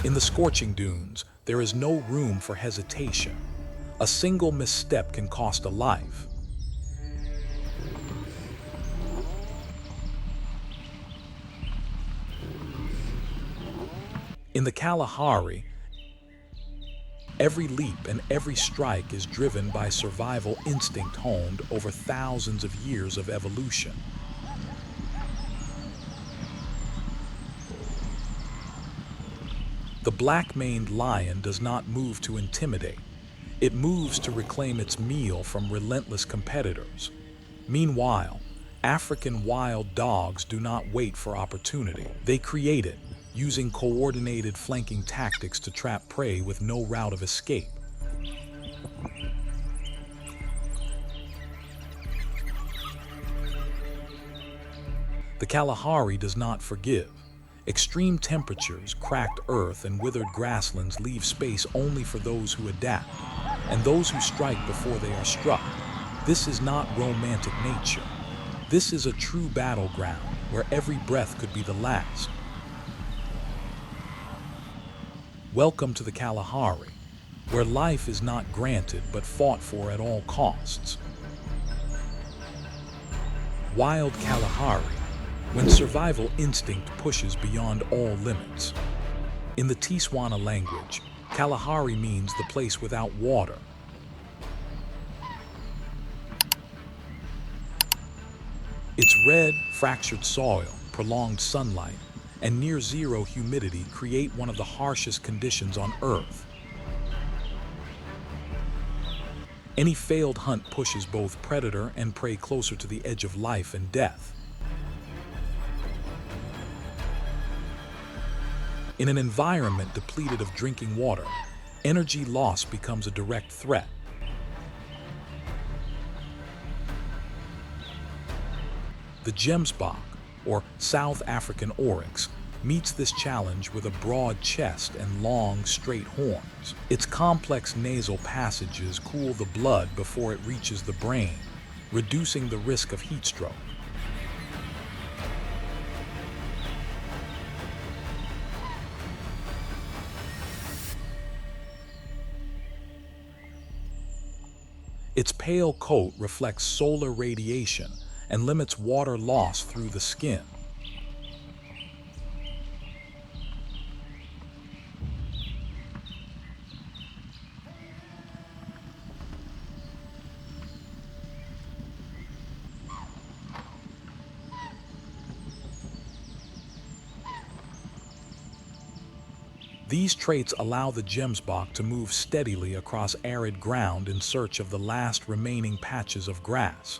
In the scorching dunes, there is no room for hesitation. A single misstep can cost a life. In the Kalahari, every leap and every strike is driven by survival instinct honed over thousands of years of evolution. The black-maned lion does not move to intimidate. It moves to reclaim its meal from relentless competitors. Meanwhile, African wild dogs do not wait for opportunity. They create it, using coordinated flanking tactics to trap prey with no route of escape. The Kalahari does not forgive. Extreme temperatures, cracked earth, and withered grasslands leave space only for those who adapt, and those who strike before they are struck. This is not romantic nature. This is a true battleground where every breath could be the last. Welcome to the Kalahari, where life is not granted but fought for at all costs. Wild Kalahari, when survival instinct pushes beyond all limits. In the Tswana language, Kalahari means the place without water. Its red, fractured soil, prolonged sunlight, and near-zero humidity create one of the harshest conditions on Earth. Any failed hunt pushes both predator and prey closer to the edge of life and death. In an environment depleted of drinking water, energy loss becomes a direct threat. The GEMSBOK, or South African Oryx, meets this challenge with a broad chest and long, straight horns. Its complex nasal passages cool the blood before it reaches the brain, reducing the risk of heat stroke. Its pale coat reflects solar radiation and limits water loss through the skin. These traits allow the GEMSBOK to move steadily across arid ground in search of the last remaining patches of grass.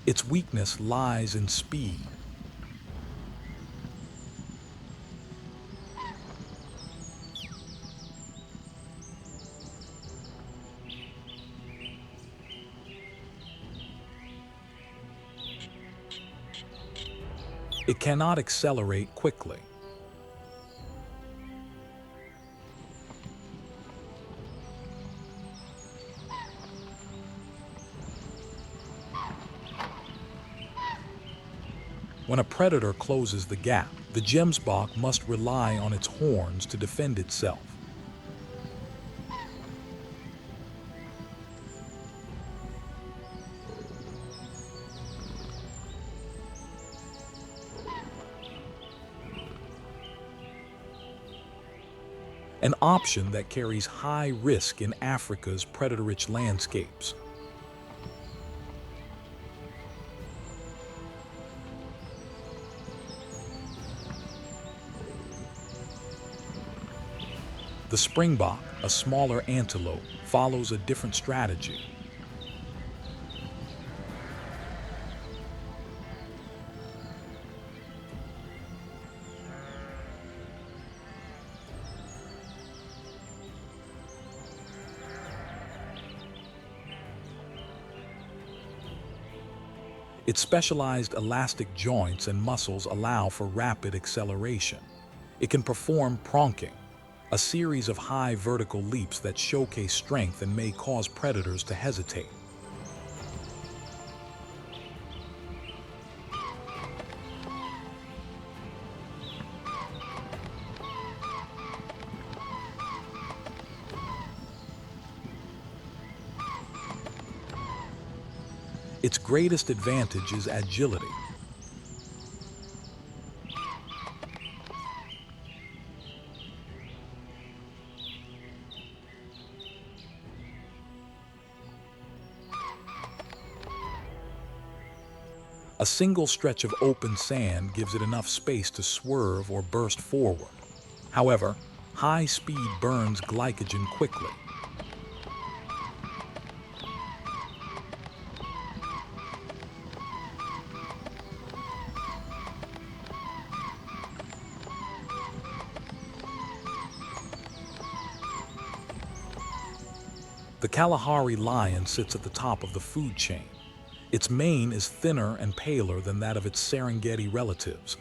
Its weakness lies in speed. It cannot accelerate quickly. When a predator closes the gap, the GEMSBOK must rely on its horns to defend itself. An option that carries high risk in Africa's predator-rich landscapes. The springbok, a smaller antelope, follows a different strategy. Its specialized elastic joints and muscles allow for rapid acceleration. It can perform pronking, a series of high vertical leaps that showcase strength and may cause predators to hesitate. Its greatest advantage is agility. A single stretch of open sand gives it enough space to swerve or burst forward. However, high speed burns glycogen quickly. The Kalahari lion sits at the top of the food chain. Its mane is thinner and paler than that of its Serengeti relatives,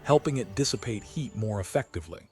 helping it dissipate heat more effectively.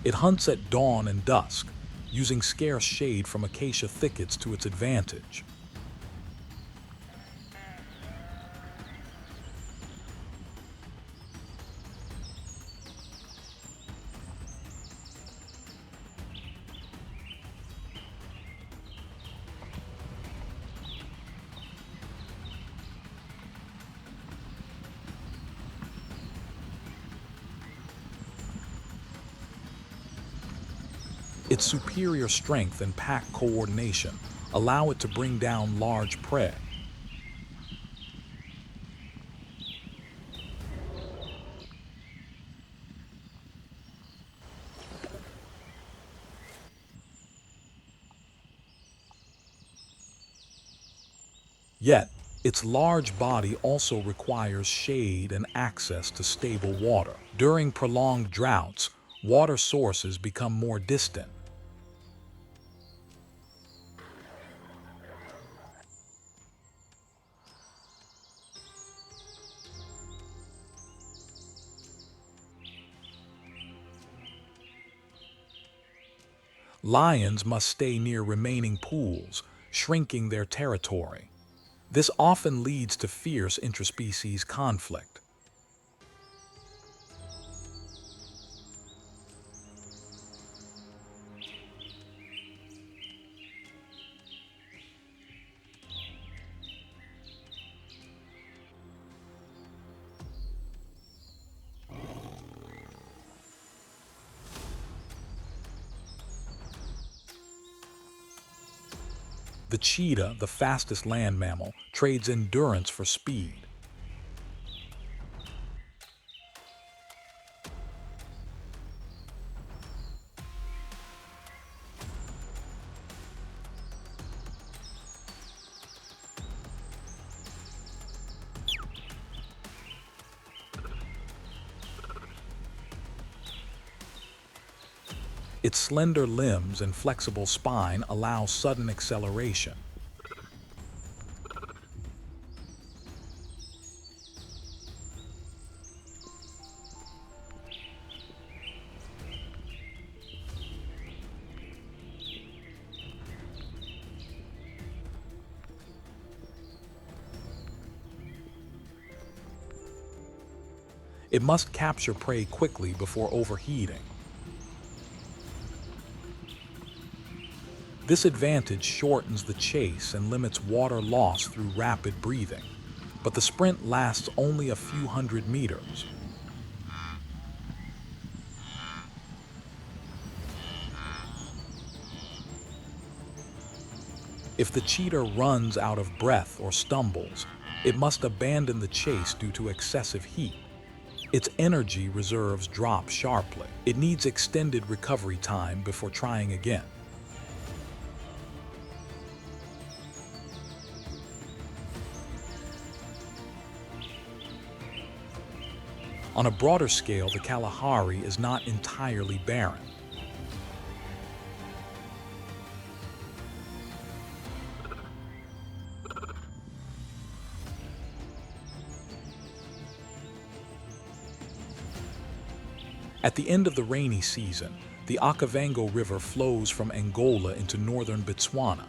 It hunts at dawn and dusk, using scarce shade from acacia thickets to its advantage. Its superior strength and pack coordination allow it to bring down large prey. Yet, its large body also requires shade and access to stable water. During prolonged droughts, water sources become more distant. Lions must stay near remaining pools, shrinking their territory. This often leads to fierce interspecies conflict. The cheetah, the fastest land mammal, trades endurance for speed. Its slender limbs and flexible spine allow sudden acceleration. It must capture prey quickly before overheating. This advantage shortens the chase and limits water loss through rapid breathing, but the sprint lasts only a few hundred meters. If the cheetah runs out of breath or stumbles, it must abandon the chase due to excessive heat. Its energy reserves drop sharply. It needs extended recovery time before trying again. On a broader scale, the Kalahari is not entirely barren. At the end of the rainy season, the Okavango River flows from Angola into northern Botswana.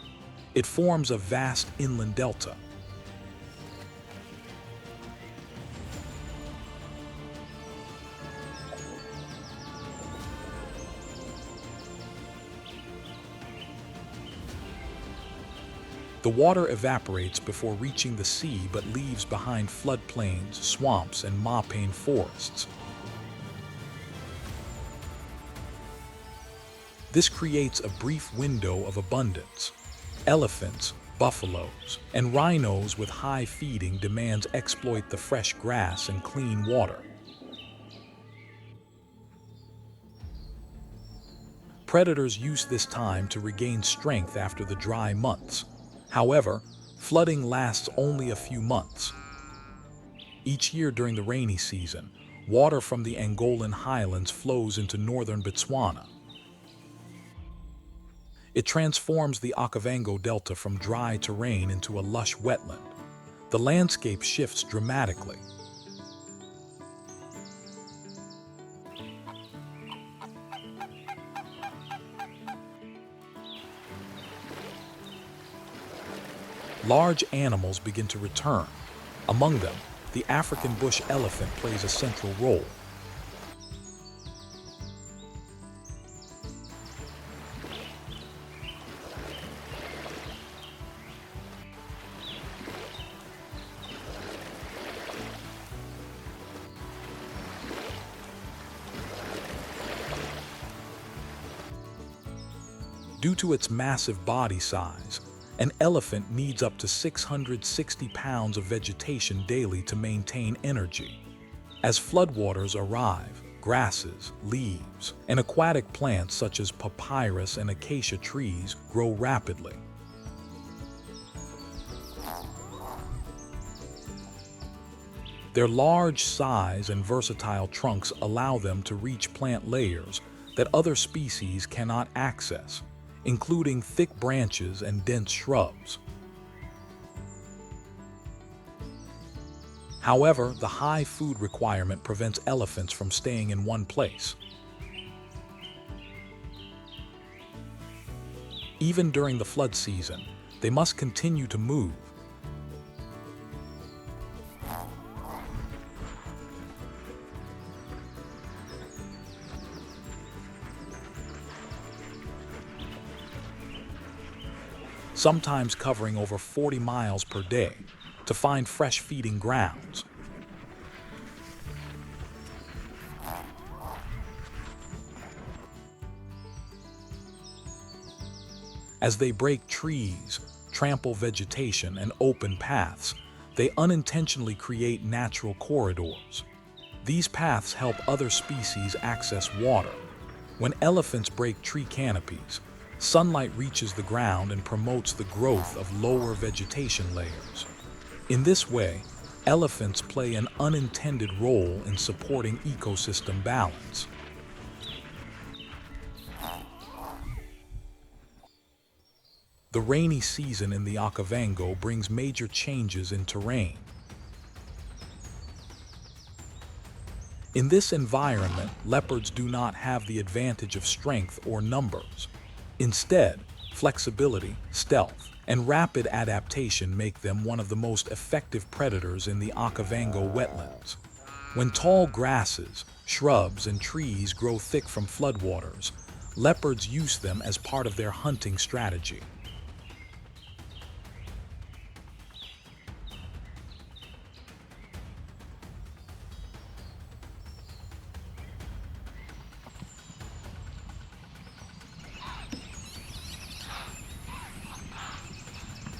It forms a vast inland delta. The water evaporates before reaching the sea but leaves behind floodplains, swamps, and mopane forests. This creates a brief window of abundance. Elephants, buffaloes, and rhinos with high feeding demands exploit the fresh grass and clean water. Predators use this time to regain strength after the dry months. However, flooding lasts only a few months. Each year during the rainy season, water from the Angolan highlands flows into northern Botswana. It transforms the Okavango Delta from dry terrain into a lush wetland. The landscape shifts dramatically. Large animals begin to return. Among them, the African bush elephant plays a central role. Due to its massive body size, an elephant needs up to 660 pounds of vegetation daily to maintain energy. As floodwaters arrive, grasses, leaves, and aquatic plants such as papyrus and acacia trees grow rapidly. Their large size and versatile trunks allow them to reach plant layers that other species cannot access, including thick branches and dense shrubs. However, the high food requirement prevents elephants from staying in one place. Even during the flood season, they must continue to move. Sometimes covering over 40 miles per day to find fresh feeding grounds. As they break trees, trample vegetation, and open paths, they unintentionally create natural corridors. These paths help other species access water. When elephants break tree canopies, sunlight reaches the ground and promotes the growth of lower vegetation layers. In this way, elephants play an unintended role in supporting ecosystem balance. The rainy season in the Okavango brings major changes in terrain. In this environment, leopards do not have the advantage of strength or numbers. Instead, flexibility, stealth, and rapid adaptation make them one of the most effective predators in the Okavango wetlands. When tall grasses, shrubs, and trees grow thick from floodwaters, leopards use them as part of their hunting strategy.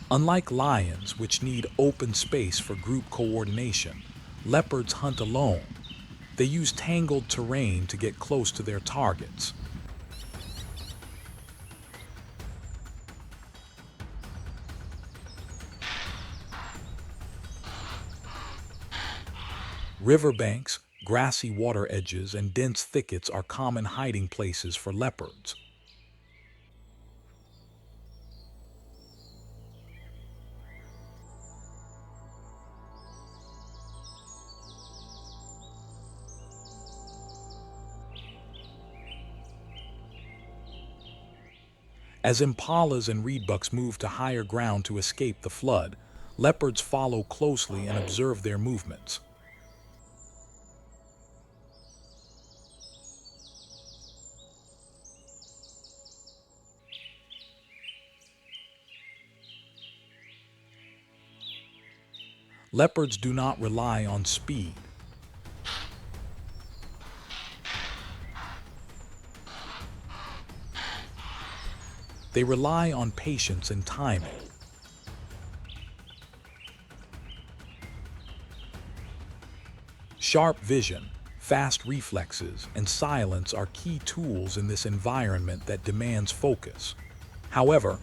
Unlike lions, which need open space for group coordination, leopards hunt alone. They use tangled terrain to get close to their targets. Riverbanks, grassy water edges, and dense thickets are common hiding places for leopards. As impalas and reedbucks move to higher ground to escape the flood, leopards follow closely and observe their movements. Leopards do not rely on speed. They rely on patience and timing. Sharp vision, fast reflexes, and silence are key tools in this environment that demands focus. However,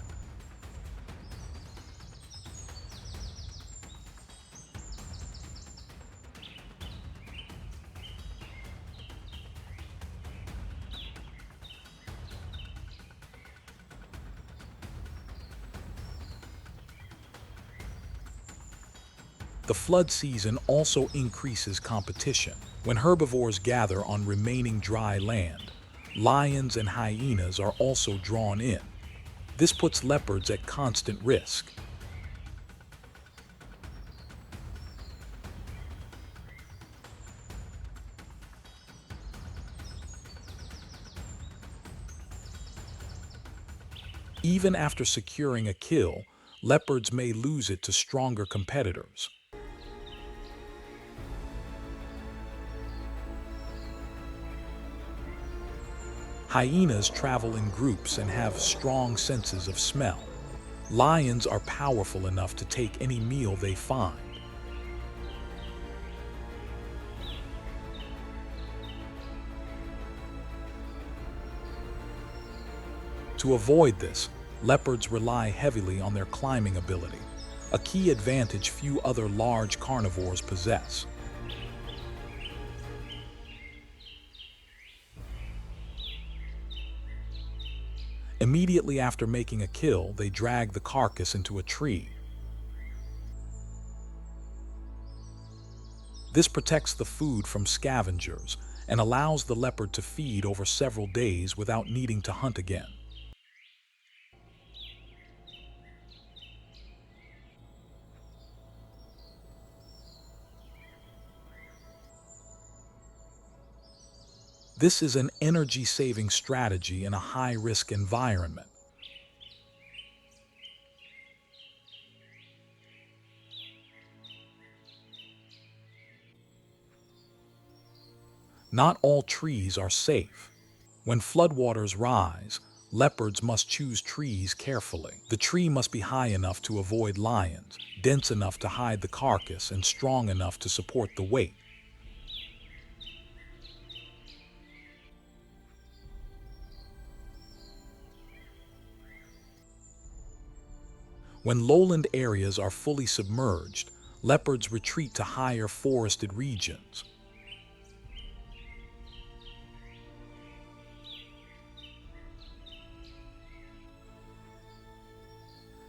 the flood season also increases competition. When herbivores gather on remaining dry land, lions and hyenas are also drawn in. This puts leopards at constant risk. Even after securing a kill, leopards may lose it to stronger competitors. Hyenas travel in groups and have strong senses of smell. Lions are powerful enough to take any meal they find. To avoid this, leopards rely heavily on their climbing ability, a key advantage few other large carnivores possess. Immediately after making a kill, they drag the carcass into a tree. This protects the food from scavengers and allows the leopard to feed over several days without needing to hunt again. This is an energy-saving strategy in a high-risk environment. Not all trees are safe. When floodwaters rise, leopards must choose trees carefully. The tree must be high enough to avoid lions, dense enough to hide the carcass, and strong enough to support the weight. When lowland areas are fully submerged, leopards retreat to higher forested regions.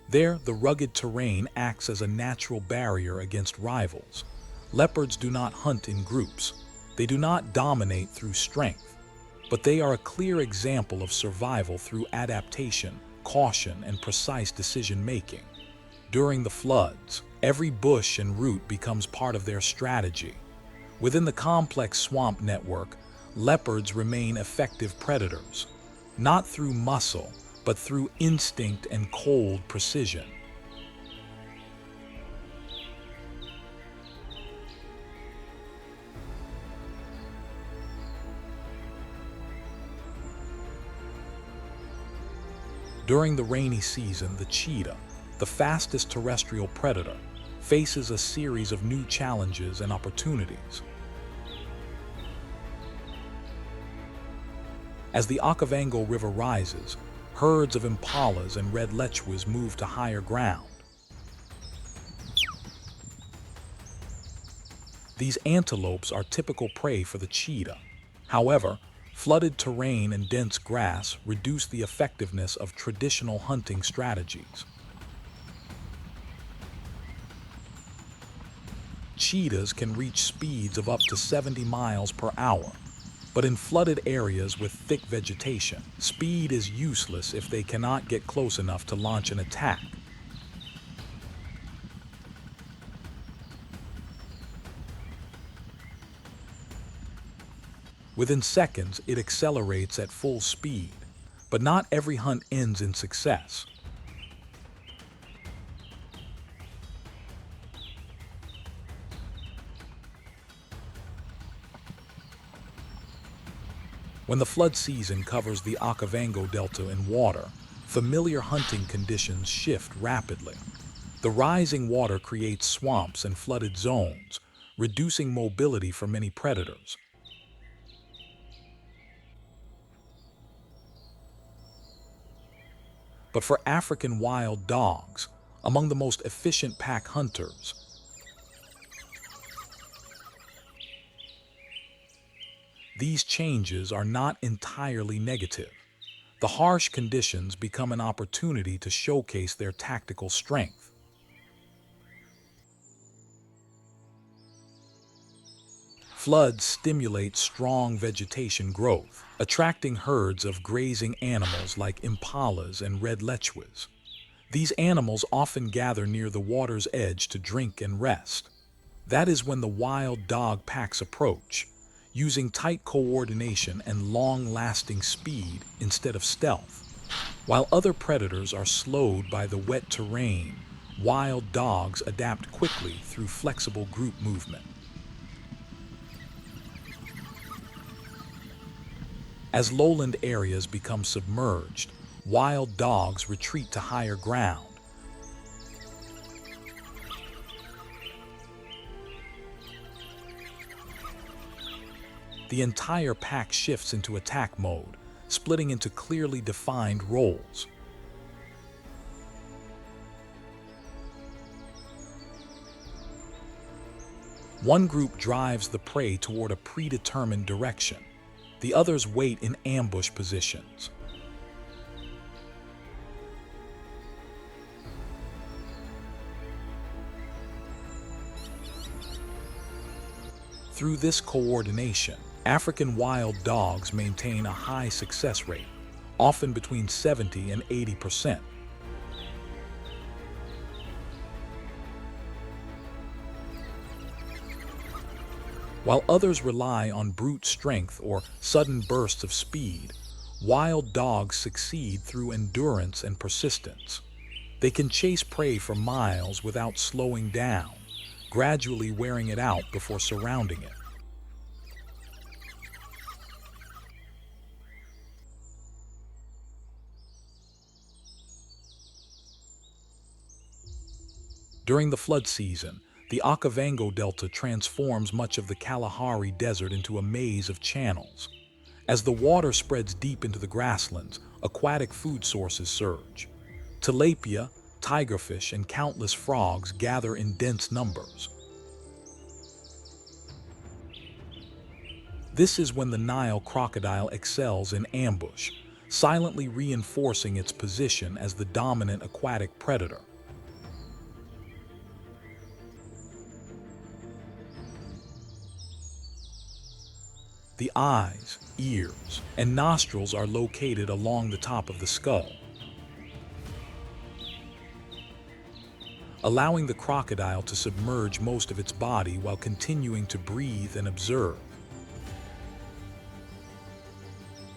There, the rugged terrain acts as a natural barrier against rivals. Leopards do not hunt in groups. They do not dominate through strength, but they are a clear example of survival through adaptation, caution, and precise decision-making. During the floods, every bush and root becomes part of their strategy. Within the complex swamp network, leopards remain effective predators, not through muscle, but through instinct and cold precision. During the rainy season, the cheetah, the fastest terrestrial predator, faces a series of new challenges and opportunities. As the Okavango River rises, herds of impalas and red lechwas move to higher ground. These antelopes are typical prey for the cheetah. However, flooded terrain and dense grass reduce the effectiveness of traditional hunting strategies. Cheetahs can reach speeds of up to 70 miles per hour, but in flooded areas with thick vegetation, speed is useless if they cannot get close enough to launch an attack. Within seconds, it accelerates at full speed, but not every hunt ends in success. When the flood season covers the Okavango Delta in water, familiar hunting conditions shift rapidly. The rising water creates swamps and flooded zones, reducing mobility for many predators. But for African wild dogs, among the most efficient pack hunters, these changes are not entirely negative. The harsh conditions become an opportunity to showcase their tactical strength. Floods stimulate strong vegetation growth, attracting herds of grazing animals like impalas and red lechwas. These animals often gather near the water's edge to drink and rest. That is when the wild dog packs approach, using tight coordination and long-lasting speed instead of stealth. While other predators are slowed by the wet terrain, wild dogs adapt quickly through flexible group movement. As lowland areas become submerged, wild dogs retreat to higher ground. The entire pack shifts into attack mode, splitting into clearly defined roles. One group drives the prey toward a predetermined direction. The others wait in ambush positions. Through this coordination, African wild dogs maintain a high success rate, often between 70 and 80%. While others rely on brute strength or sudden bursts of speed, wild dogs succeed through endurance and persistence. They can chase prey for miles without slowing down, gradually wearing it out before surrounding it. During the flood season, the Okavango Delta transforms much of the Kalahari Desert into a maze of channels. As the water spreads deep into the grasslands, aquatic food sources surge. Tilapia, tigerfish, and countless frogs gather in dense numbers. This is when the Nile crocodile excels in ambush, silently reinforcing its position as the dominant aquatic predator. The eyes, ears, and nostrils are located along the top of the skull, allowing the crocodile to submerge most of its body while continuing to breathe and observe.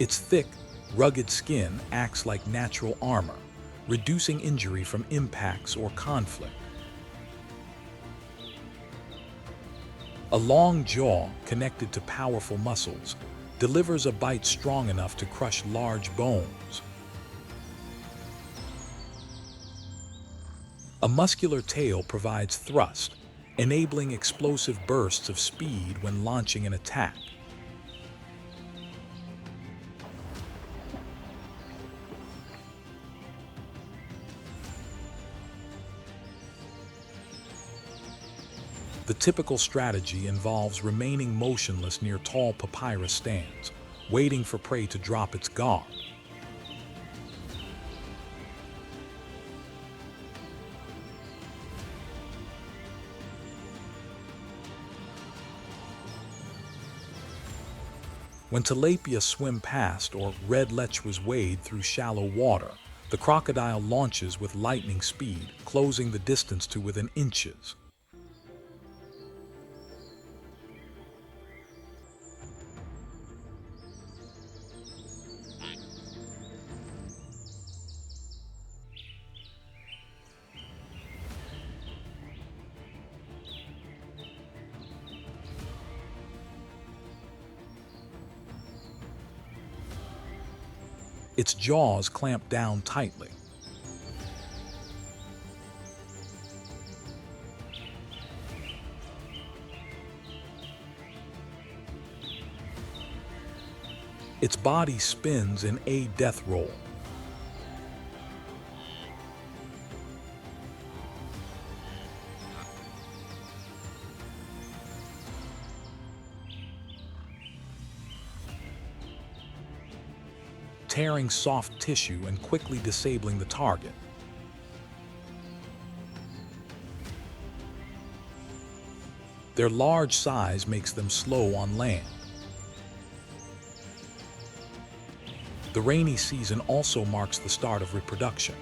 Its thick, rugged skin acts like natural armor, reducing injury from impacts or conflict. A long jaw, connected to powerful muscles, delivers a bite strong enough to crush large bones. A muscular tail provides thrust, enabling explosive bursts of speed when launching an attack. The typical strategy involves remaining motionless near tall papyrus stands, waiting for prey to drop its guard. When tilapia swim past or red lechwas wade through shallow water, the crocodile launches with lightning speed, closing the distance to within inches. Its jaws clamp down tightly. Its body spins in a death roll. Tearing soft tissue and quickly disabling the target. Their large size makes them slow on land. The rainy season also marks the start of reproduction.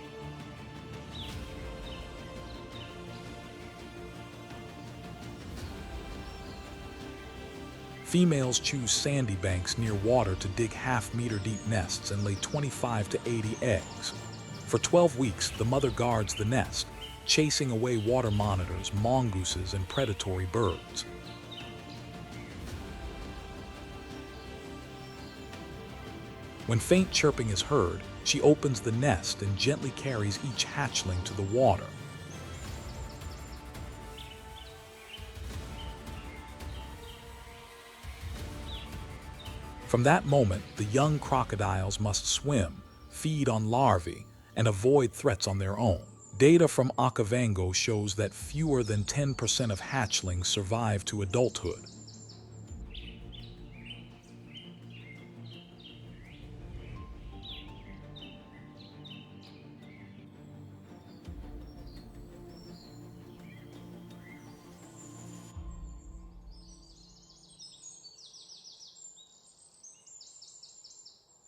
Females choose sandy banks near water to dig half-meter deep nests and lay 25 to 80 eggs. For 12 weeks, the mother guards the nest, chasing away water monitors, mongooses, and predatory birds. When faint chirping is heard, she opens the nest and gently carries each hatchling to the water. From that moment, the young crocodiles must swim, feed on larvae, and avoid threats on their own. Data from Okavango shows that fewer than 10% of hatchlings survive to adulthood.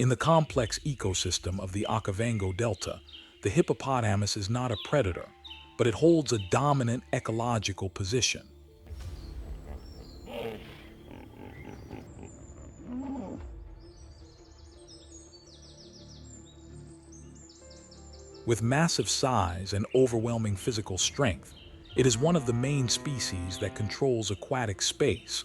In the complex ecosystem of the Okavango Delta, the hippopotamus is not a predator, but it holds a dominant ecological position. With massive size and overwhelming physical strength, it is one of the main species that controls aquatic space.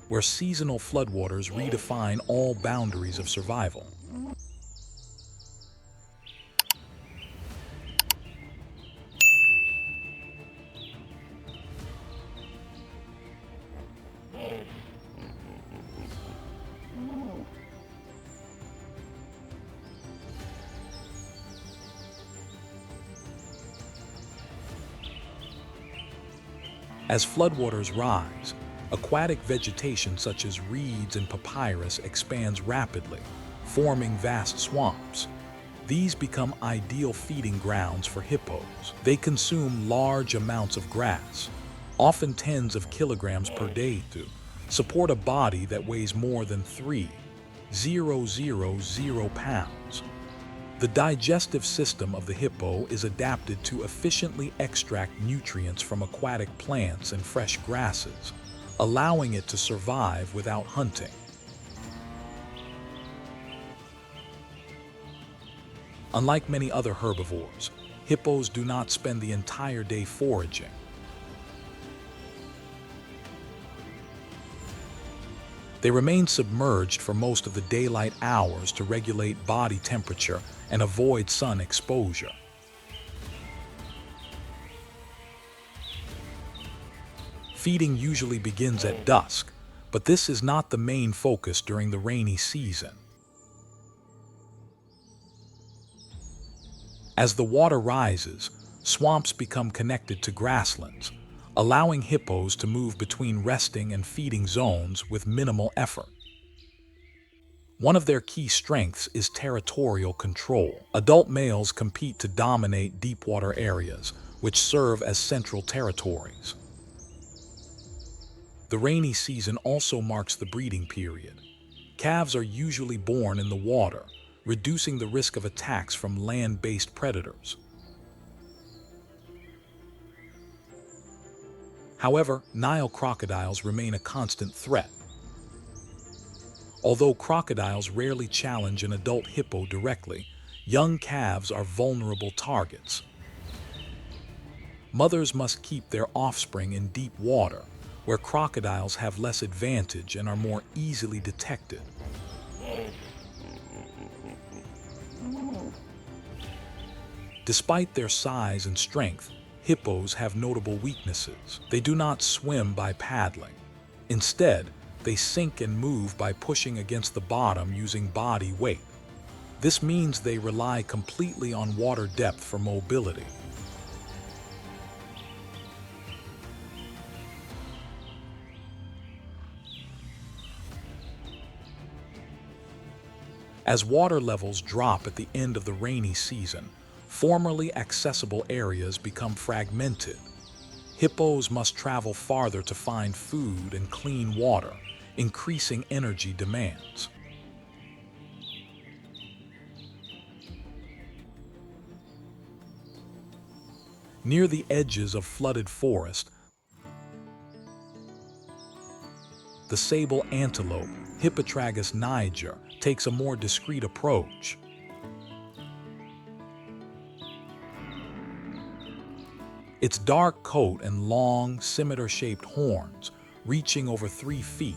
Where seasonal floodwaters redefine all boundaries of survival. As floodwaters rise, aquatic vegetation such as reeds and papyrus expands rapidly, forming vast swamps. These become ideal feeding grounds for hippos. They consume large amounts of grass, often tens of kilograms per day, to support a body that weighs more than 3,000 pounds. The digestive system of the hippo is adapted to efficiently extract nutrients from aquatic plants and fresh grasses, allowing it to survive without hunting. Unlike many other herbivores, hippos do not spend the entire day foraging. They remain submerged for most of the daylight hours to regulate body temperature and avoid sun exposure. Feeding usually begins at dusk, but this is not the main focus during the rainy season. As the water rises, swamps become connected to grasslands, allowing hippos to move between resting and feeding zones with minimal effort. One of their key strengths is territorial control. Adult males compete to dominate deepwater areas, which serve as central territories. The rainy season also marks the breeding period. Calves are usually born in the water, reducing the risk of attacks from land-based predators. However, Nile crocodiles remain a constant threat. Although crocodiles rarely challenge an adult hippo directly, young calves are vulnerable targets. Mothers must keep their offspring in deep water, where crocodiles have less advantage and are more easily detected. Despite their size and strength, hippos have notable weaknesses. They do not swim by paddling. Instead, they sink and move by pushing against the bottom using body weight. This means they rely completely on water depth for mobility. As water levels drop at the end of the rainy season, formerly accessible areas become fragmented. Hippos must travel farther to find food and clean water, increasing energy demands. Near the edges of flooded forest, the sable antelope, Hippotragus niger, takes a more discreet approach. Its dark coat and long, scimitar-shaped horns, reaching over 3 feet,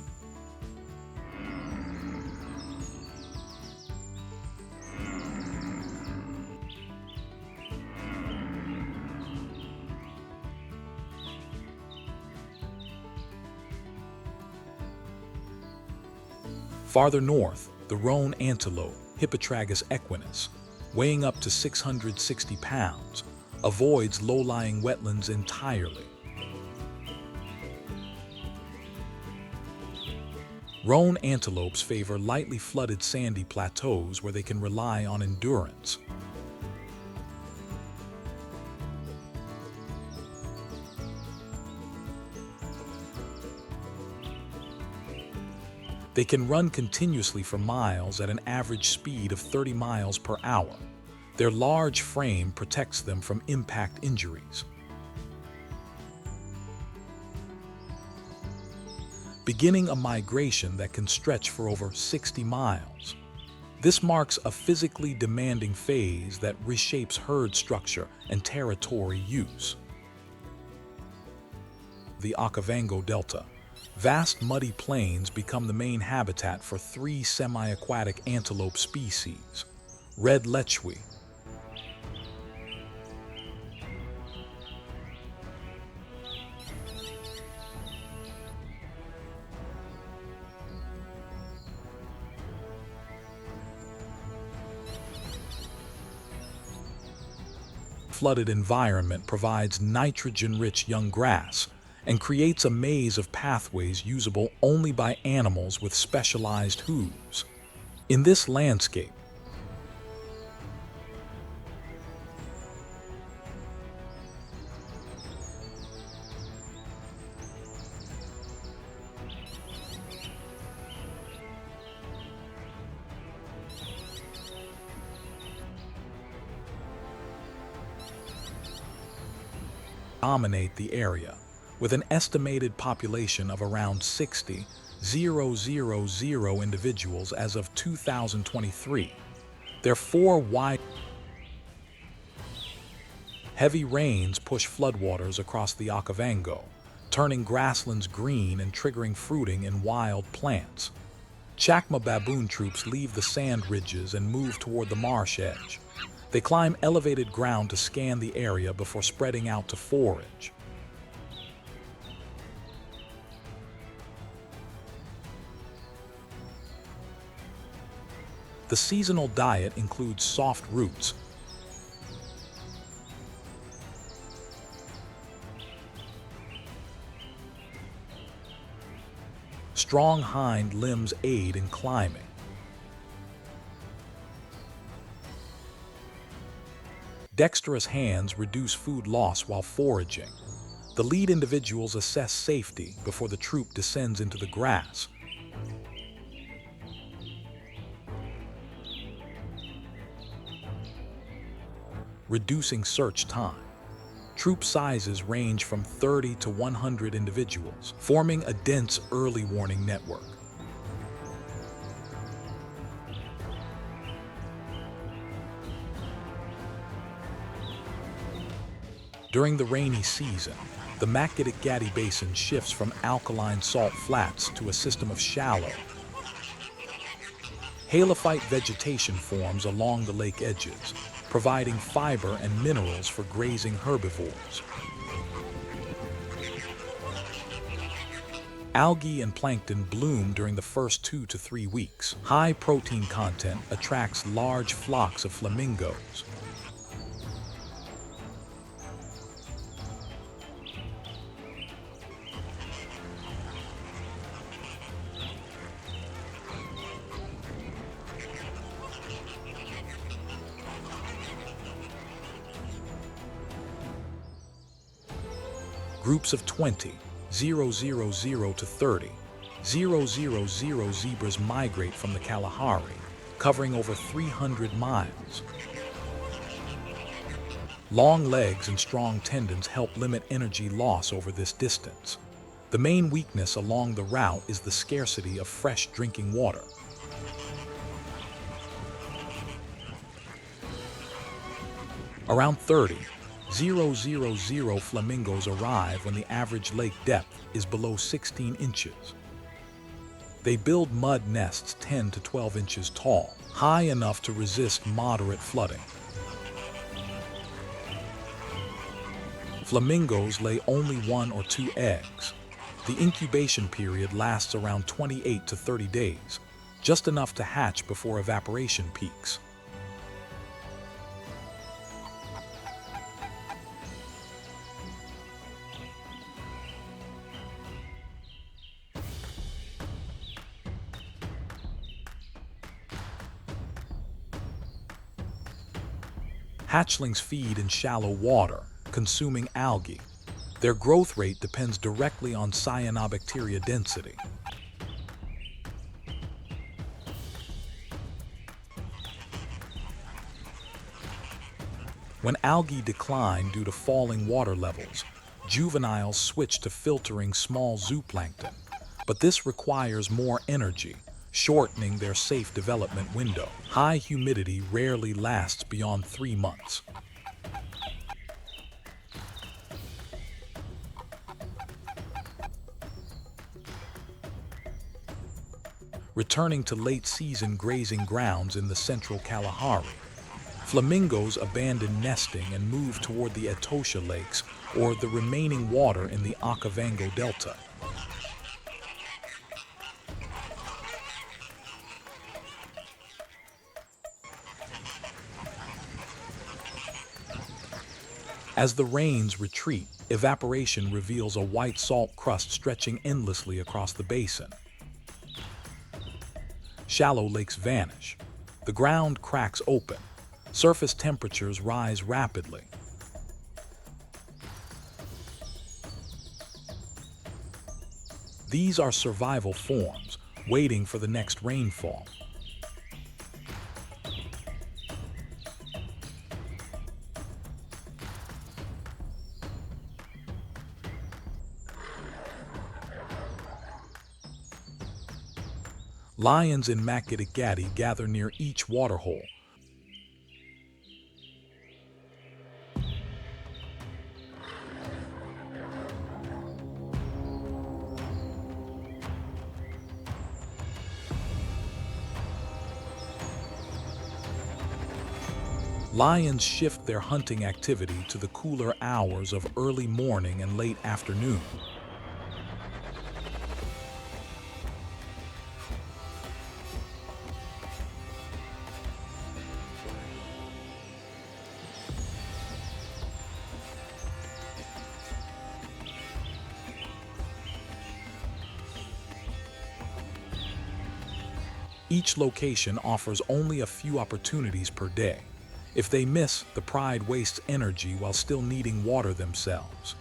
farther north, the roan antelope, Hippotragus equinus, weighing up to 660 pounds, avoids low-lying wetlands entirely. Roan antelopes favor lightly flooded sandy plateaus where they can rely on endurance. They can run continuously for miles at an average speed of 30 miles per hour. Their large frame protects them from impact injuries. Beginning a migration that can stretch for over 60 miles. This marks a physically demanding phase that reshapes herd structure and territory use. The Okavango Delta. Vast muddy plains become the main habitat for 3 semi-aquatic antelope species. Red lechwe, flooded environment provides nitrogen-rich young grass and creates a maze of pathways usable only by animals with specialized hooves. In this landscape, dominate the area, with an estimated population of around 60,000 individuals as of 2023. Their 4 wide heavy rains push floodwaters across the Okavango, turning grasslands green and triggering fruiting in wild plants. CHACMA baboon troops leave the sand ridges and move toward the marsh edge. They climb elevated ground to scan the area before spreading out to forage. The seasonal diet includes soft roots, strong hind limbs aid in climbing. Dexterous hands reduce food loss while foraging. The lead individuals assess safety before the troop descends into the grass. Reducing search time. Troop sizes range from 30 to 100 individuals, forming a dense early warning network. During the rainy season, the Makgadikgadi Basin shifts from alkaline salt flats to a system of shallow, halophyte vegetation forms along the lake edges, providing fiber and minerals for grazing herbivores. Algae and plankton bloom during the first 2 to 3 weeks. High protein content attracts large flocks of flamingos. Groups of 20, 000 to 30, 000 zebras migrate from the Kalahari, covering over 300 miles. Long legs and strong tendons help limit energy loss over this distance. The main weakness along the route is the scarcity of fresh drinking water. Around 30, 000 flamingos arrive when the average lake depth is below 16 inches. They build mud nests 10 to 12 inches tall, high enough to resist moderate flooding. Flamingos lay only 1 or 2 eggs. The incubation period lasts around 28 to 30 days, just enough to hatch before evaporation peaks. Hatchlings feed in shallow water, consuming algae. Their growth rate depends directly on cyanobacteria density. When algae decline due to falling water levels, juveniles switch to filtering small zooplankton, but this requires more energy, shortening their safe development window. High humidity rarely lasts beyond 3 months. Returning to late-season grazing grounds in the central Kalahari, flamingos abandon nesting and move toward the Etosha lakes or the remaining water in the Okavango delta. As the rains retreat, evaporation reveals a white salt crust stretching endlessly across the basin. Shallow lakes vanish. The ground cracks open. Surface temperatures rise rapidly. These are survival forms, waiting for the next rainfall. Lions in Makgadikgadi gather near each waterhole. Lions shift their hunting activity to the cooler hours of early morning and late afternoon. Each location offers only a few opportunities per day. If they miss, the pride wastes energy while still needing water themselves.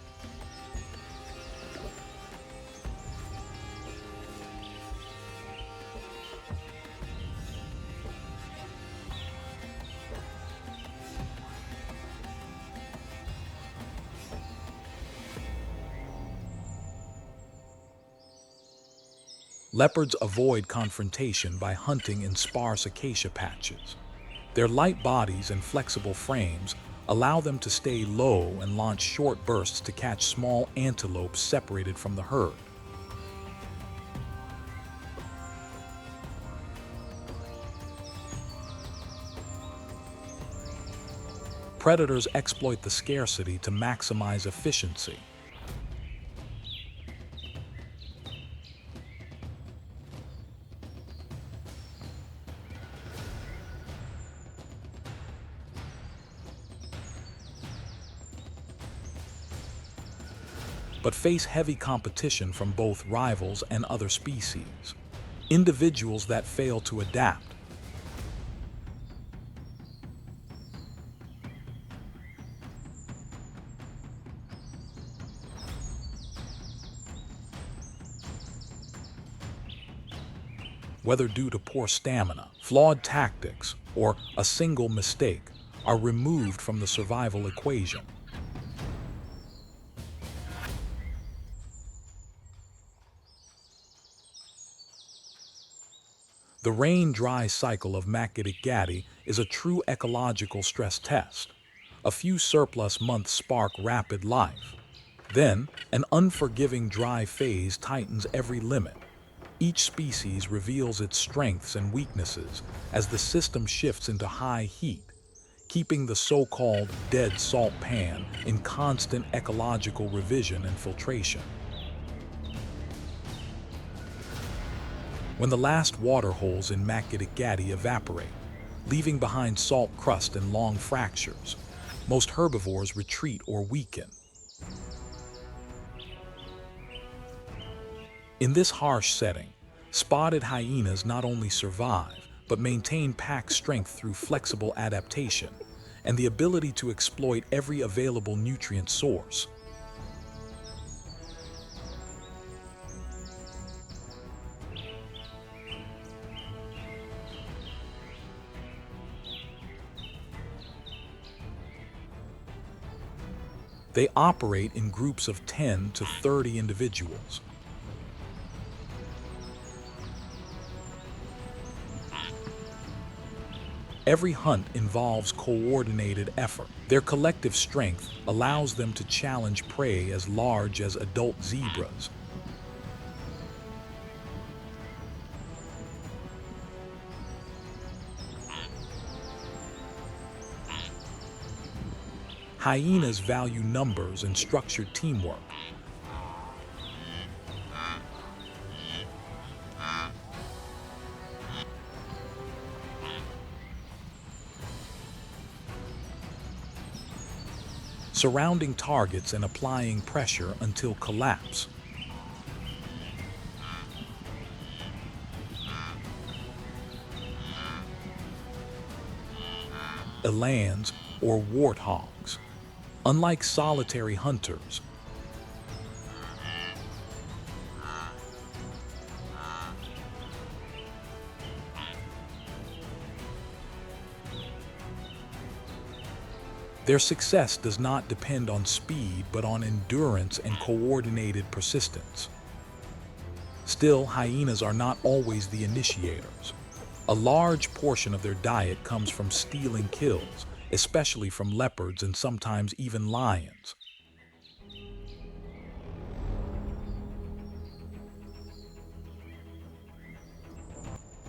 Leopards avoid confrontation by hunting in sparse acacia patches. Their light bodies and flexible frames allow them to stay low and launch short bursts to catch small antelopes separated from the herd. Predators exploit the scarcity to maximize efficiency. But face heavy competition from both rivals and other species. Individuals that fail to adapt. Whether due to poor stamina, flawed tactics, or a single mistake, are removed from the survival equation. The rain-dry cycle of Makgadikgadi is a true ecological stress test. A few surplus months spark rapid life. Then, an unforgiving dry phase tightens every limit. Each species reveals its strengths and weaknesses as the system shifts into high heat, keeping the so-called dead salt pan in constant ecological revision and filtration. When the last water holes in Makgadikgadi evaporate, leaving behind salt crust and long fractures, most herbivores retreat or weaken. In this harsh setting, spotted hyenas not only survive, but maintain pack strength through flexible adaptation and the ability to exploit every available nutrient source. They operate in groups of 10 to 30 individuals. Every hunt involves coordinated effort. Their collective strength allows them to challenge prey as large as adult zebras. Hyenas value numbers and structured teamwork. Surrounding targets and applying pressure until collapse. Elands, or warthogs. Unlike solitary hunters, their success does not depend on speed but on endurance and coordinated persistence. Still, hyenas are not always the initiators. A large portion of their diet comes from stealing kills, especially from leopards and sometimes even lions.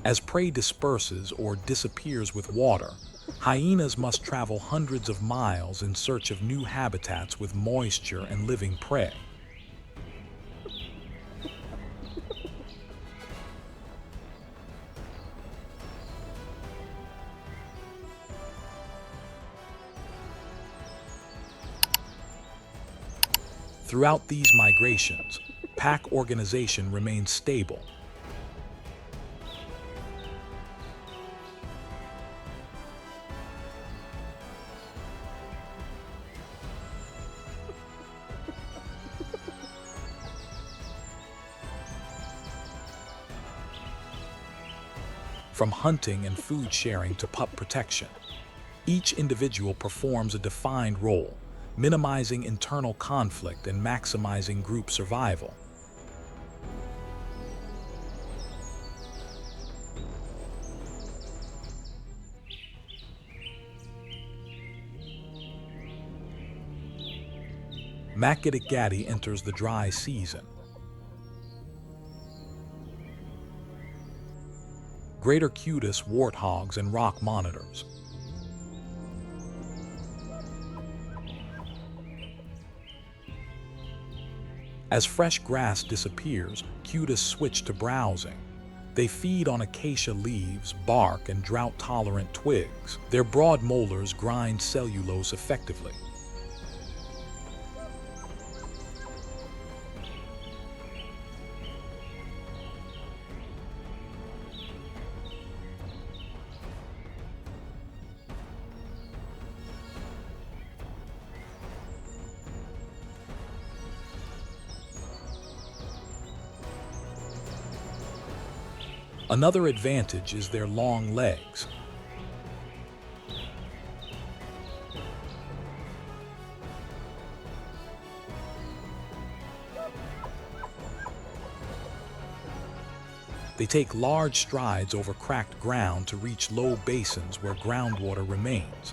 As prey disperses or disappears with water, Hyenas must travel hundreds of miles in search of new habitats with moisture and living prey. Throughout these migrations, pack organization remains stable. From hunting and food sharing to pup protection, each individual performs a defined role, minimizing internal conflict and maximizing group survival. Makgadikgadi enters the dry season. Greater Cutis, warthogs, and rock monitors. As fresh grass disappears, Cutis switch to browsing. They feed on acacia leaves, bark, and drought-tolerant twigs. Their broad molars grind cellulose effectively. Another advantage is their long legs. They take large strides over cracked ground to reach low basins where groundwater remains.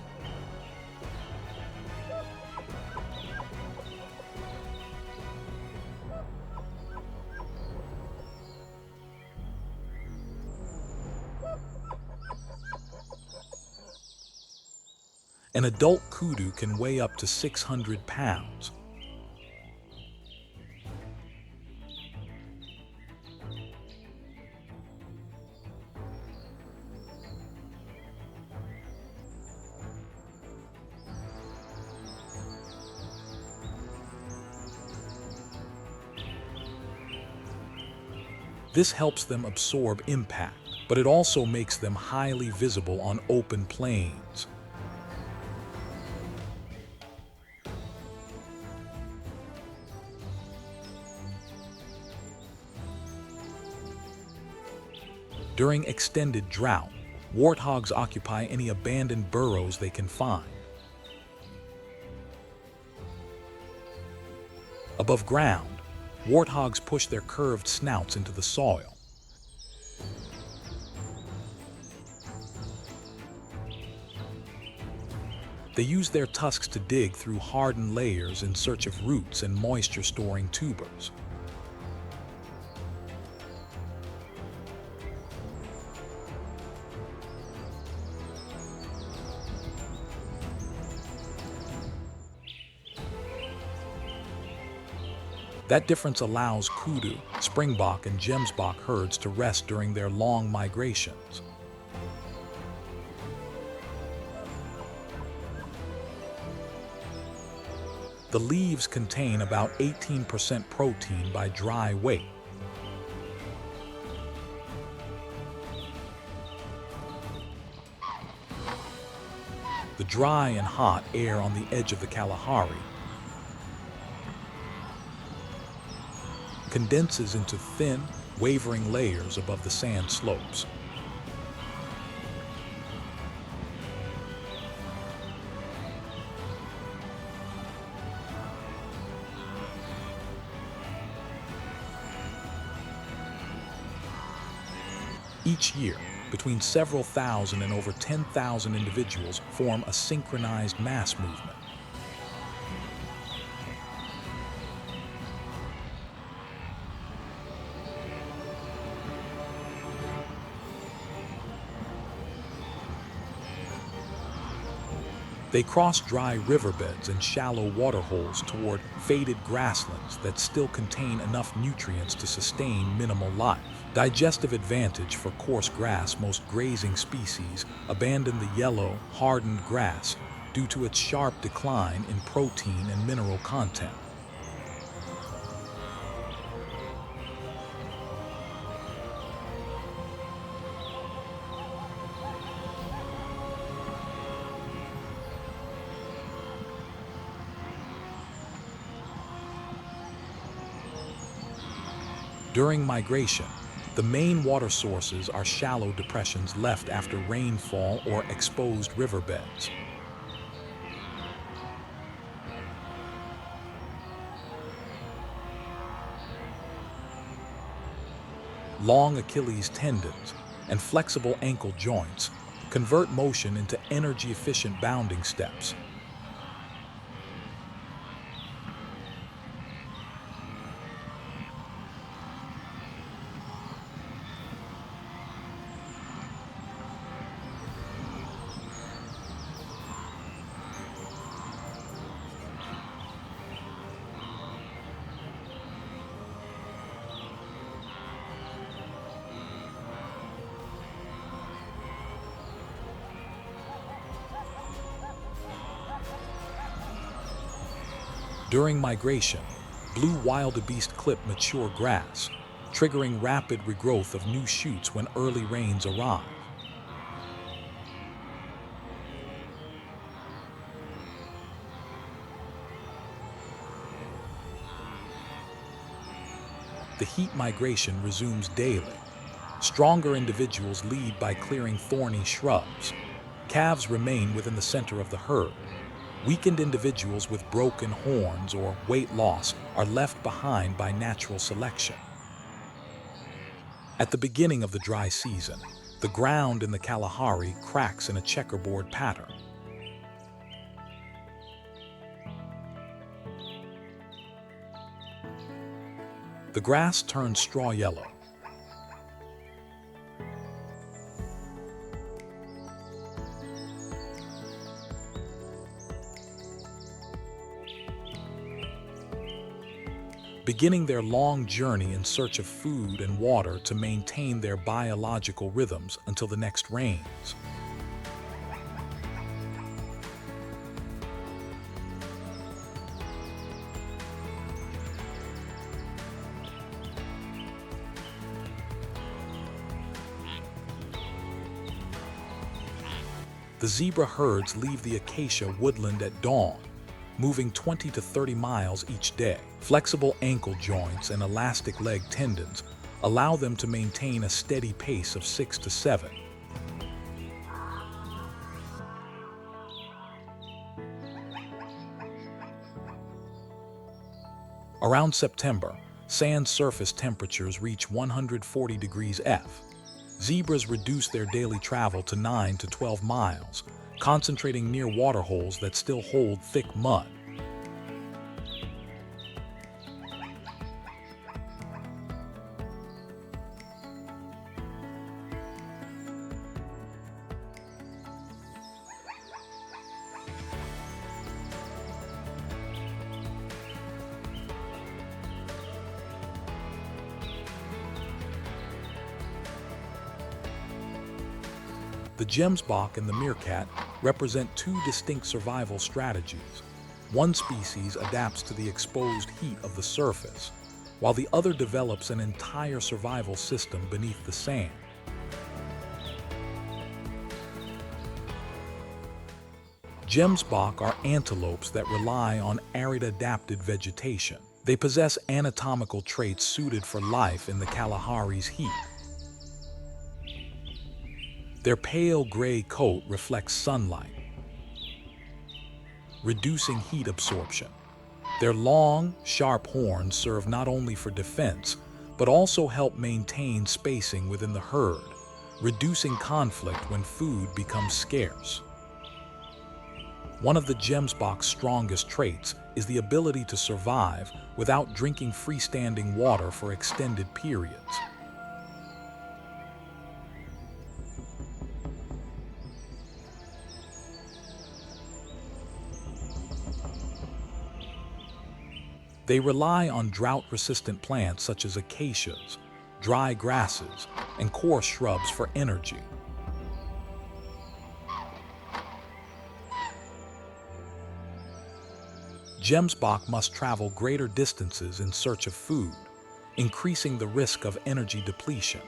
An adult kudu can weigh up to 600 pounds. This helps them absorb impact, but it also makes them highly visible on open plains. During extended drought, warthogs occupy any abandoned burrows they can find. Above ground, warthogs push their curved snouts into the soil. They use their tusks to dig through hardened layers in search of roots and moisture-storing tubers. That difference allows KUDU, springbok, and GEMSBOK herds to rest during their long migrations. The leaves contain about 18% protein by dry weight. The dry and hot air on the edge of the Kalahari condenses into thin, wavering layers above the sand slopes. Each year, between several thousand and over 10,000 individuals form a synchronized mass movement. They cross dry riverbeds and shallow waterholes toward faded grasslands that still contain enough nutrients to sustain minimal life. Digestive advantage for coarse grass. Most grazing species abandon the yellow, hardened grass due to its sharp decline in protein and mineral content. During migration, the main water sources are shallow depressions left after rainfall or exposed riverbeds. Long Achilles tendons and flexible ankle joints convert motion into energy-efficient bounding steps. During migration, blue wildebeest clip mature grass, triggering rapid regrowth of new shoots when early rains arrive. The heat migration resumes daily. Stronger individuals lead by clearing thorny shrubs. Calves remain within the center of the herd. Weakened individuals with broken horns or weight loss are left behind by natural selection. At the beginning of the dry season, the ground in the Kalahari cracks in a checkerboard pattern. The grass turns straw yellow. Beginning their long journey in search of food and water to maintain their biological rhythms until the next rains. The zebra herds leave the acacia woodland at dawn, moving 20 to 30 miles each day. Flexible ankle joints and elastic leg tendons allow them to maintain a steady pace of 6 to 7. Around September, sand surface temperatures reach 140 degrees F. Zebras reduce their daily travel to 9 to 12 miles, concentrating near waterholes that still hold thick mud. The GEMSBOK and the meerkat represent two distinct survival strategies. One species adapts to the exposed heat of the surface, while the other develops an entire survival system beneath the sand. GEMSBOK are antelopes that rely on arid adapted vegetation. They possess anatomical traits suited for life in the Kalahari's heat. Their pale gray coat reflects sunlight, reducing heat absorption. Their long, sharp horns serve not only for defense, but also help maintain spacing within the herd, reducing conflict when food becomes scarce. One of the GEMSBOK's strongest traits is the ability to survive without drinking freestanding water for extended periods. They rely on drought-resistant plants such as acacias, dry grasses, and coarse shrubs for energy. GEMSBOK must travel greater distances in search of food, increasing the risk of energy depletion.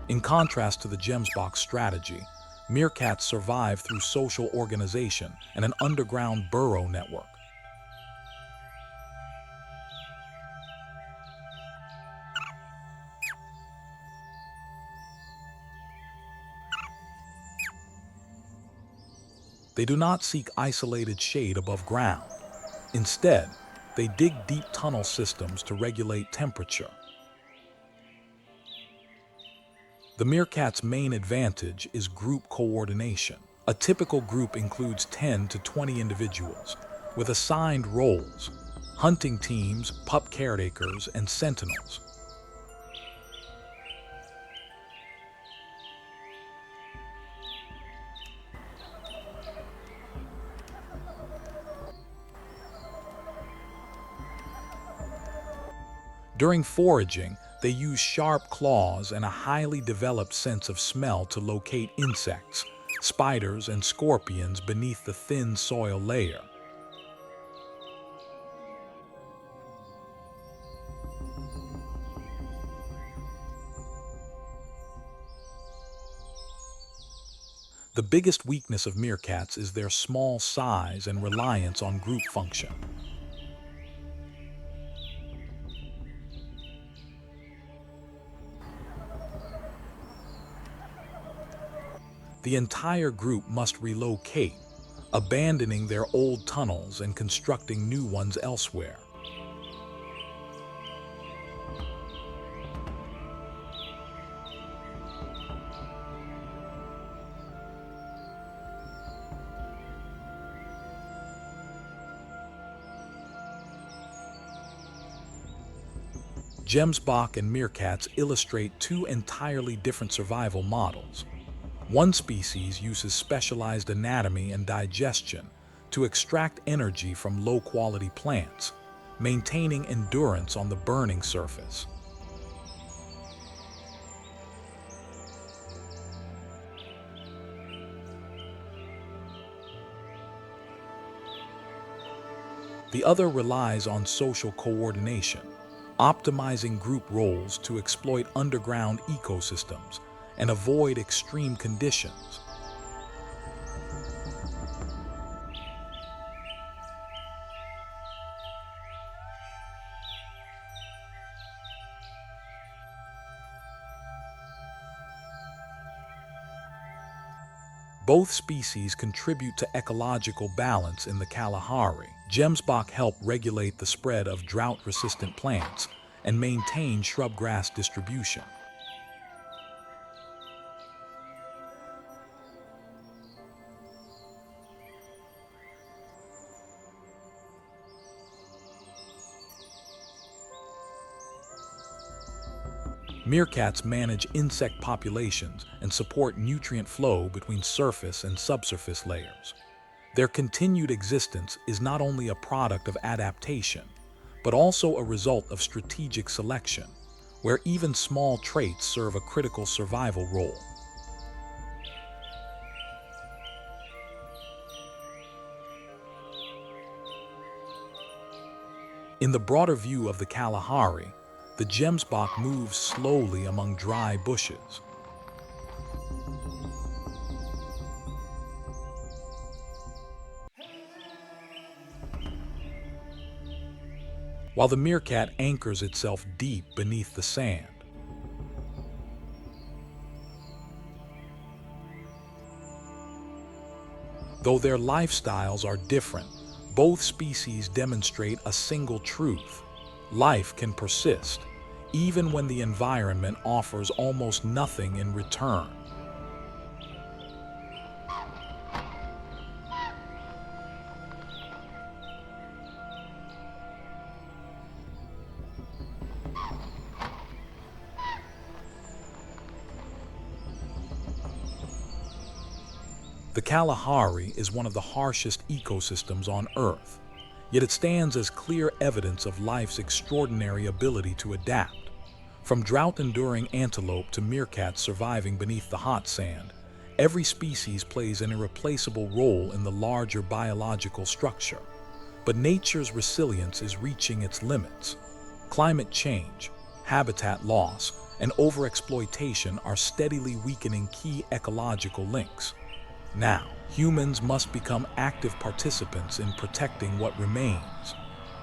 In contrast to the GEMSBOK strategy, meerkats survive through social organization and an underground burrow network. They do not seek isolated shade above ground. Instead, they dig deep tunnel systems to regulate temperature. The meerkat's main advantage is group coordination. A typical group includes 10 to 20 individuals, with assigned roles: hunting teams, pup caretakers, and sentinels. During foraging, they use sharp claws and a highly developed sense of smell to locate insects, spiders, and scorpions beneath the thin soil layer. The biggest weakness of meerkats is their small size and reliance on group function. The entire group must relocate, abandoning their old tunnels and constructing new ones elsewhere. GEMSBOK and meerkats illustrate two entirely different survival models. One species uses specialized anatomy and digestion to extract energy from low-quality plants, maintaining endurance on the burning surface. The other relies on social coordination, optimizing group roles to exploit underground ecosystems and avoid extreme conditions. Both species contribute to ecological balance in the Kalahari. GEMSBOK help regulate the spread of drought-resistant plants and maintain shrubgrass distribution. Meerkats manage insect populations and support nutrient flow between surface and subsurface layers. Their continued existence is not only a product of adaptation, but also a result of strategic selection, where even small traits serve a critical survival role. In the broader view of the Kalahari, the GEMSBOK moves slowly among dry bushes. While the meerkat anchors itself deep beneath the sand. Though their lifestyles are different, both species demonstrate a single truth: life can persist, even when the environment offers almost nothing in return. The Kalahari is one of the harshest ecosystems on Earth, yet it stands as clear evidence of life's extraordinary ability to adapt. From drought-enduring antelope to meerkats surviving beneath the hot sand, every species plays an irreplaceable role in the larger biological structure. But nature's resilience is reaching its limits. Climate change, habitat loss, and overexploitation are steadily weakening key ecological links. Now, humans must become active participants in protecting what remains.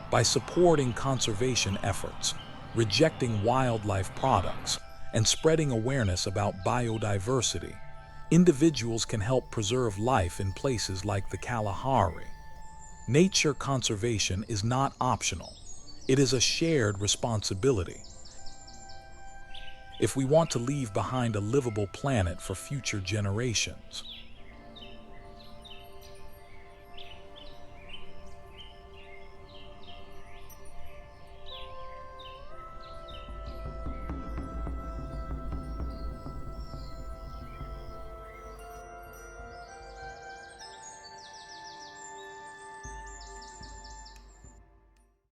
By supporting conservation efforts, rejecting wildlife products, and spreading awareness about biodiversity, individuals can help preserve life in places like the Kalahari. Nature conservation is not optional. It is a shared responsibility. If we want to leave behind a livable planet for future generations.